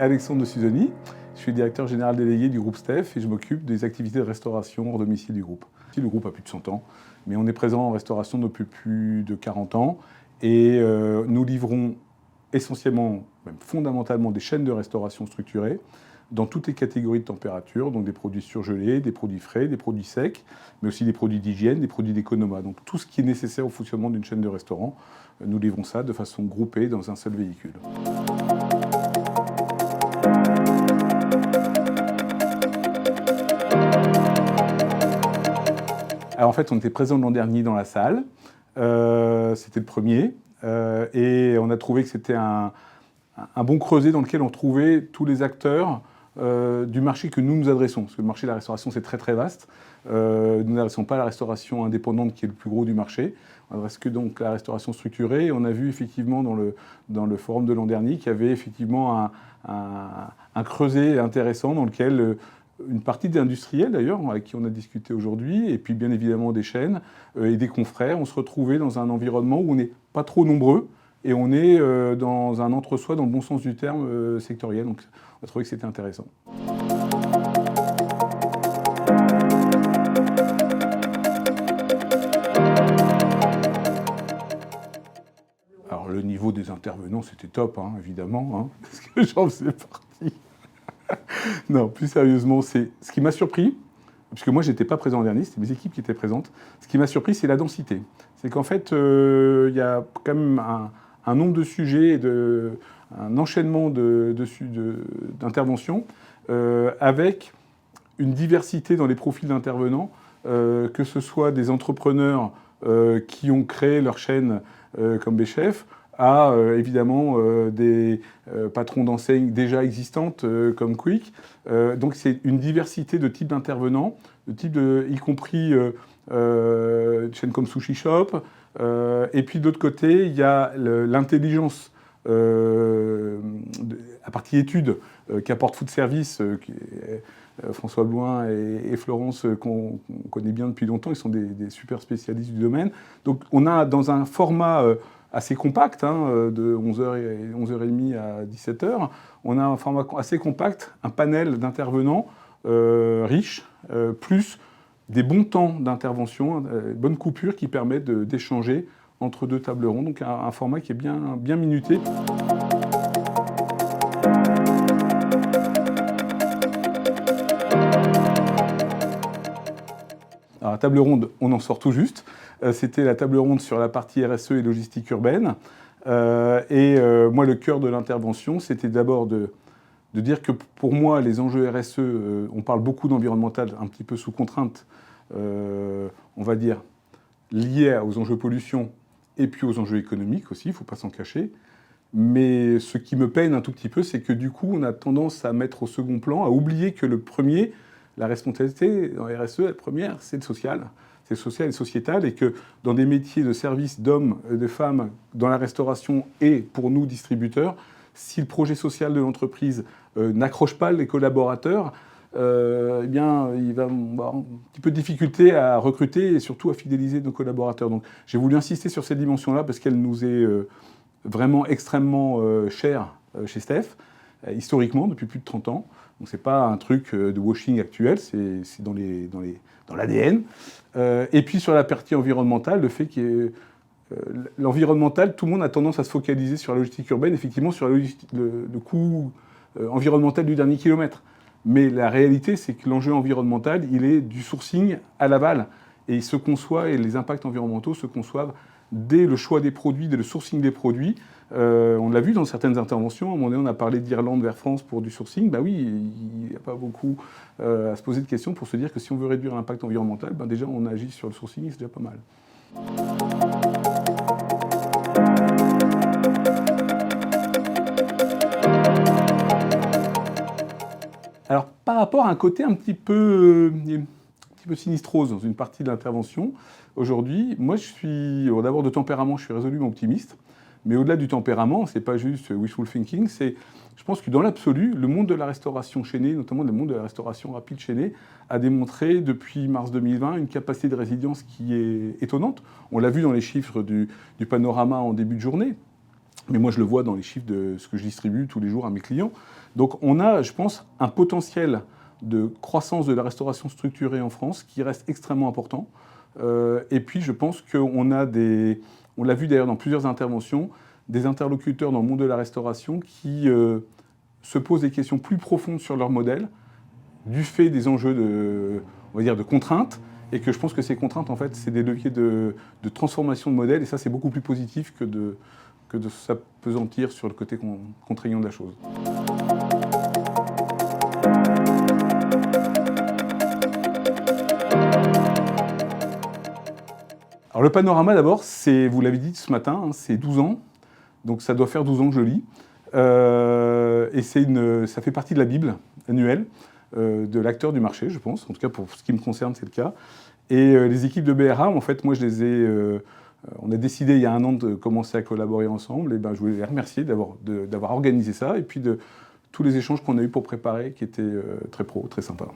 Alexandre de Suzoni. Je suis directeur général délégué du groupe STEF et je m'occupe des activités de restauration hors domicile du groupe. Le groupe a plus de 100 ans, mais on est présent en restauration depuis plus de 40 ans et nous livrons essentiellement, même fondamentalement, des chaînes de restauration structurées dans toutes les catégories de température, donc des produits surgelés, des produits frais, des produits secs, mais aussi des produits d'hygiène, des produits d'économat. Donc tout ce qui est nécessaire au fonctionnement d'une chaîne de restaurant, nous livrons ça de façon groupée dans un seul véhicule. Alors en fait, on était présent l'an dernier dans la salle, c'était le premier, et on a trouvé que c'était un bon creuset dans lequel on trouvait tous les acteurs du marché que nous nous adressons. Parce que le marché de la restauration, c'est très très vaste. Nous n'adressons pas la restauration indépendante qui est le plus gros du marché. On adresse que donc la restauration structurée. Et on a vu effectivement dans le forum de l'an dernier qu'il y avait effectivement un creuset intéressant dans lequel une partie des industriels d'ailleurs, avec qui on a discuté aujourd'hui, et puis bien évidemment des chaînes et des confrères, on se retrouvait dans un environnement où on n'est pas trop nombreux et on est dans un entre-soi, dans le bon sens du terme, sectoriel. Donc on a trouvé que c'était intéressant. Alors le niveau des intervenants, c'était top, hein, évidemment, hein, parce que j'en faisais partie. Non, plus sérieusement, c'est ce qui m'a surpris, puisque moi, je n'étais pas présent l'an dernier, c'était mes équipes qui étaient présentes. Ce qui m'a surpris, c'est la densité. C'est qu'en fait, il y a quand même un nombre de sujets, un enchaînement d'interventions, avec une diversité dans les profils d'intervenants, que ce soit des entrepreneurs qui ont créé leur chaîne comme Béchef, à évidemment des patrons d'enseignes déjà existantes comme Quick. Donc c'est une diversité de types d'intervenants, y compris une chaîne comme Sushi Shop. Et puis de l'autre côté, il y a l'intelligence à partie études qu'apporte Food Service, François Blouin et Florence, qu'on connaît bien depuis longtemps. Ils sont des super spécialistes du domaine. Donc on a dans un format assez compact, hein, de 11h30 à 17h, on a un format assez compact, un panel d'intervenants riches, plus des bons temps d'intervention, bonne coupure qui permet d'échanger entre deux tables rondes. Donc un format qui est bien minuté. Alors, la table ronde, on en sort tout juste. C'était la table ronde sur la partie RSE et logistique urbaine. Moi, le cœur de l'intervention, c'était d'abord de dire que pour moi, les enjeux RSE, on parle beaucoup d'environnemental, un petit peu sous contrainte, on va dire, liés aux enjeux pollution et puis aux enjeux économiques aussi, il ne faut pas s'en cacher. Mais ce qui me peine un tout petit peu, c'est que du coup, on a tendance à mettre au second plan, à oublier que le premier, la responsabilité dans la RSE, la première, c'est le social. C'est social et sociétal, et que dans des métiers de service d'hommes et de femmes, dans la restauration et pour nous distributeurs, si le projet social de l'entreprise n'accroche pas les collaborateurs, eh bien, il va avoir un petit peu de difficulté à recruter et surtout à fidéliser nos collaborateurs. Donc j'ai voulu insister sur cette dimension-là parce qu'elle nous est vraiment extrêmement chère chez STEF, historiquement, depuis plus de 30 ans. Donc c'est pas un truc de washing actuel, c'est dans l'ADN. Et puis sur la partie environnementale, le fait que l'environnemental, tout le monde a tendance à se focaliser sur la logistique urbaine, effectivement sur le coût environnemental du dernier kilomètre. Mais la réalité, c'est que l'enjeu environnemental, il est du sourcing à l'aval. Et il se conçoit, et les impacts environnementaux se conçoivent dès le choix des produits, dès le sourcing des produits. On l'a vu dans certaines interventions. À un moment donné, on a parlé d'Irlande vers France pour du sourcing. Ben oui, il n'y a pas beaucoup à se poser de questions pour se dire que si on veut réduire l'impact environnemental, ben déjà on agit sur le sourcing, c'est déjà pas mal. Alors, par rapport à un côté un petit peu sinistrose dans une partie de l'intervention, aujourd'hui, moi je suis, d'abord de tempérament, je suis résolument optimiste, mais au-delà du tempérament, c'est pas juste wishful thinking, je pense que dans l'absolu, le monde de la restauration chaînée, notamment le monde de la restauration rapide chaînée, a démontré depuis mars 2020 une capacité de résilience qui est étonnante. On l'a vu dans les chiffres du panorama en début de journée. mais moi je le vois dans les chiffres de ce que je distribue tous les jours à mes clients. Donc on a, je pense, un potentiel de croissance de la restauration structurée en France qui reste extrêmement important. Et puis je pense qu'on a on l'a vu d'ailleurs dans plusieurs interventions, des interlocuteurs dans le monde de la restauration qui se posent des questions plus profondes sur leur modèle, du fait des enjeux on va dire, de contraintes, et que je pense que ces contraintes, en fait, c'est des leviers de transformation de modèle, et ça, c'est beaucoup plus positif que de s'apesantir sur le côté contraignant de la chose. Alors le panorama, d'abord, vous l'avez dit ce matin, hein, c'est 12 ans, donc ça doit faire 12 ans que je lis, et ça fait partie de la Bible annuelle de l'acteur du marché, je pense, en tout cas pour ce qui me concerne, c'est le cas. Et les équipes de BRA, en fait, moi je les ai... on a décidé il y a 1 an de commencer à collaborer ensemble, et ben, je voulais les remercier d'avoir organisé ça, et puis de tous les échanges qu'on a eus pour préparer, qui étaient très pro, très sympas.